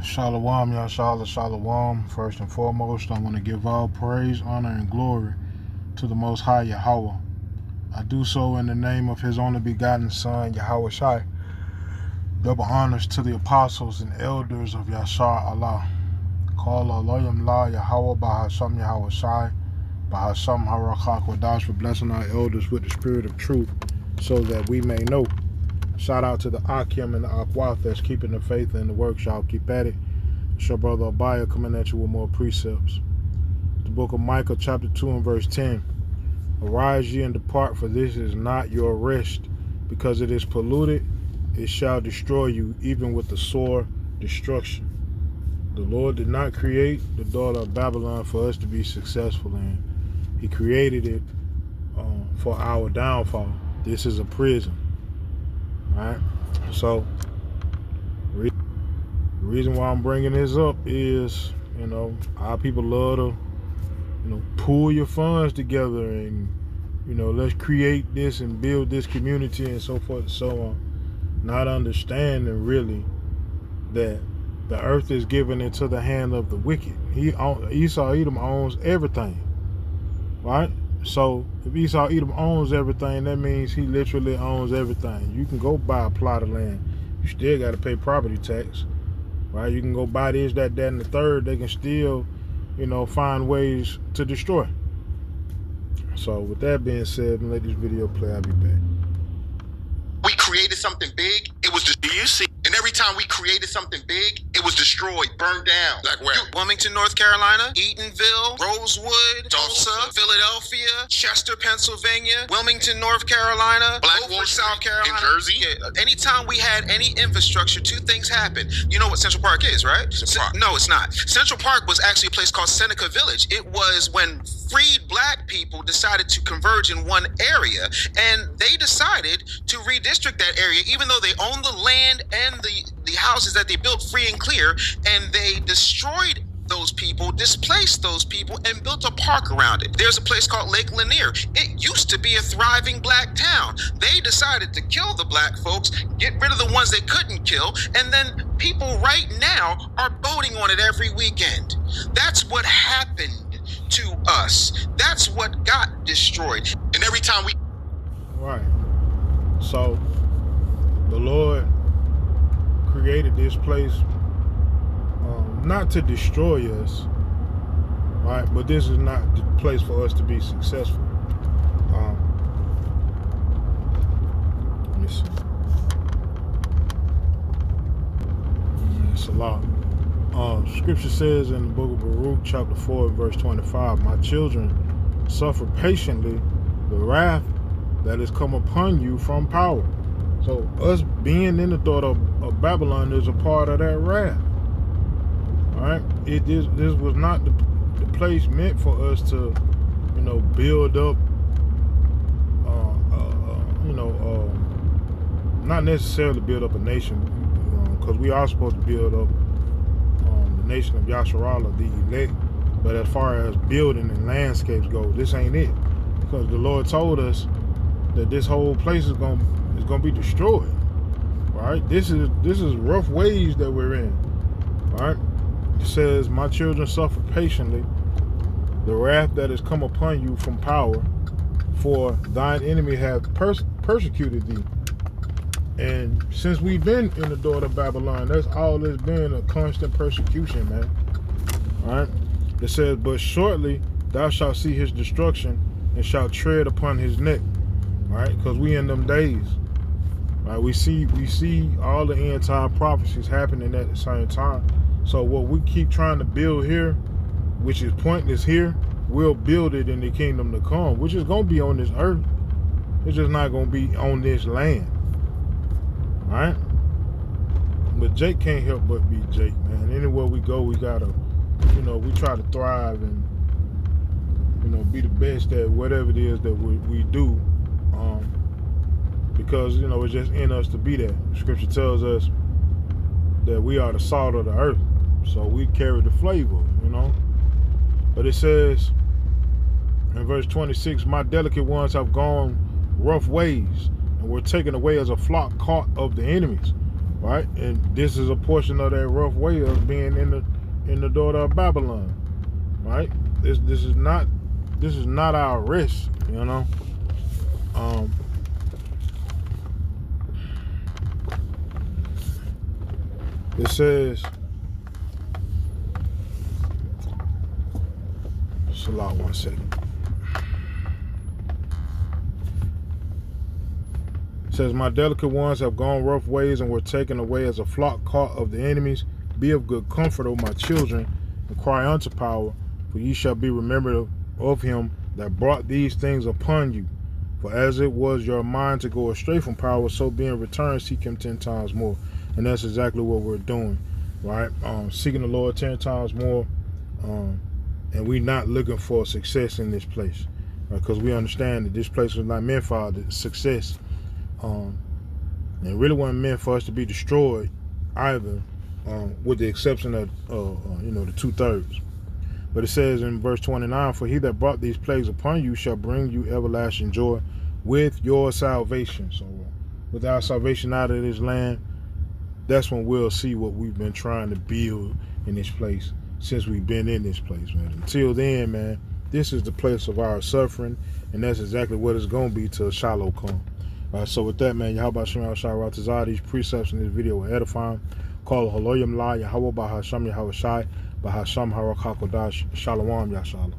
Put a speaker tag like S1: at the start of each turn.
S1: Shalom, Yashala, Shalom. First and foremost, I want to give all praise, honor, and glory to the Most High Yahweh. I do so in the name of His only begotten Son, Yahweh Shai. Double honors to the apostles and elders of Yashar Allah. Call Aloyam La Yahweh Bahasham Yahweh Shai, Bahasham Harakak Wadash, for blessing our elders with the spirit of truth so that we may know. Shout out to the Akim and the Akwaf that's keeping the faith in the workshop. Keep at it. It's your brother Abaya coming at you with more precepts. The book of Micah, chapter 2 and verse 10. Arise ye and depart, for this is not your rest. Because it is polluted, it shall destroy you, even with the sore destruction. The Lord did not create the daughter of Babylon for us to be successful in. He created it for our downfall. This is a prison. Alright, so the reason why I'm bringing this up is, our people love to, pull your funds together and, let's create this and build this community and so forth and so on. Not understanding really that the earth is given into the hand of the wicked. Esau Edom owns everything, right? So if Esau Edom owns everything, that means he literally owns everything. You can go buy a plot of land. You still got to pay property tax, right? You can go buy this, that, and the third. They can still, find ways to destroy. So with that being said, and let this video play, I'll be back.
S2: We created something big, it was just, do you see? And every time we created something big, it was destroyed, burned down. Like where? Wilmington, North Carolina, Eatonville, Rosewood, Tulsa, Philadelphia, Chester, Pennsylvania, Wilmington, North Carolina, Blackwood, South Carolina, in Jersey. Yeah. Anytime we had any infrastructure, two things happened. You know what Central Park is, right? No, it's not. Central Park was actually a place called Seneca Village. It was when freed black people decided to converge in one area, and they decided to redistrict that area, even though they owned the land and the houses that they built free and clear, and they destroyed those people, displaced those people, and built a park around it. There's a place called Lake Lanier. It used to be a thriving black town. They decided to kill the black folks, get rid of the ones they couldn't kill, and then people right now are boating on it every weekend. That's what happened to us. That's what got destroyed. And every time we...
S1: Right. So, the Lord created this place not to destroy us, right? But this is not the place for us to be successful. Let me see. It's a lot. Scripture says in the book of Baruch, chapter 4, verse 25, my children, suffer patiently the wrath that has come upon you from power. So us being in the thought of Babylon is a part of that wrath. All right, this was not the place meant for us to, build up, not necessarily build up a nation, because we are supposed to build up the nation of Yasharallah, the elect. But as far as building and landscapes go, this ain't it, because the Lord told us that this whole place is gonna be destroyed. Right? This is rough ways that we're in. Right? It says, my children suffer patiently the wrath that has come upon you from power, for thine enemy hath persecuted thee. And since we've been in the daughter of Babylon, that's all it's been, a constant persecution, man. Right? It says, but shortly thou shalt see his destruction and shalt tread upon his neck. Right? Because we in them days. Right? We see all the end time prophecies happening at the same time. So what we keep trying to build here, which is pointless here, we'll build it in the kingdom to come, which is going to be on this earth. It's just not going to be on this land. All right? But Jake can't help but be Jake, man. Anywhere we go, we got to, we try to thrive and, be the best at whatever it is that we do. Because, it's just in us to be that. Scripture tells us that we are the salt of the earth. So we carry the flavor, But it says in verse 26, my delicate ones have gone rough ways, and were taken away as a flock caught of the enemies. right? And this is a portion of that rough way of being in the daughter of Babylon, right? This is not our rest, you know. It says, Salah, 1 second. It says, my delicate ones have gone rough ways and were taken away as a flock caught of the enemies. Be of good comfort, O my children, and cry unto power, for ye shall be remembered of him that brought these things upon you. For as it was your mind to go astray from power, so being returned, seek him 10 times more. And that's exactly what we're doing, right? Seeking the Lord 10 times more, and we're not looking for success in this place, right? Because we understand that this place was not meant for our success. And it really wasn't meant for us to be destroyed either, with the exception of the 2/3. But it says in verse 29, for he that brought these plagues upon you shall bring you everlasting joy with your salvation. So with our salvation out of this land, that's when we'll see what we've been trying to build in this place since we've been in this place, man. Until then, man, this is the place of our suffering, and that's exactly what it's going to be till Shiloh come. So with that, man, Yahweh Shem Yahweh Tazah, these precepts in this video will edify. Call Haloyim La Yahweh Bahasham Yahweh Shai Bahasham Harakodash Shalom Yashalom.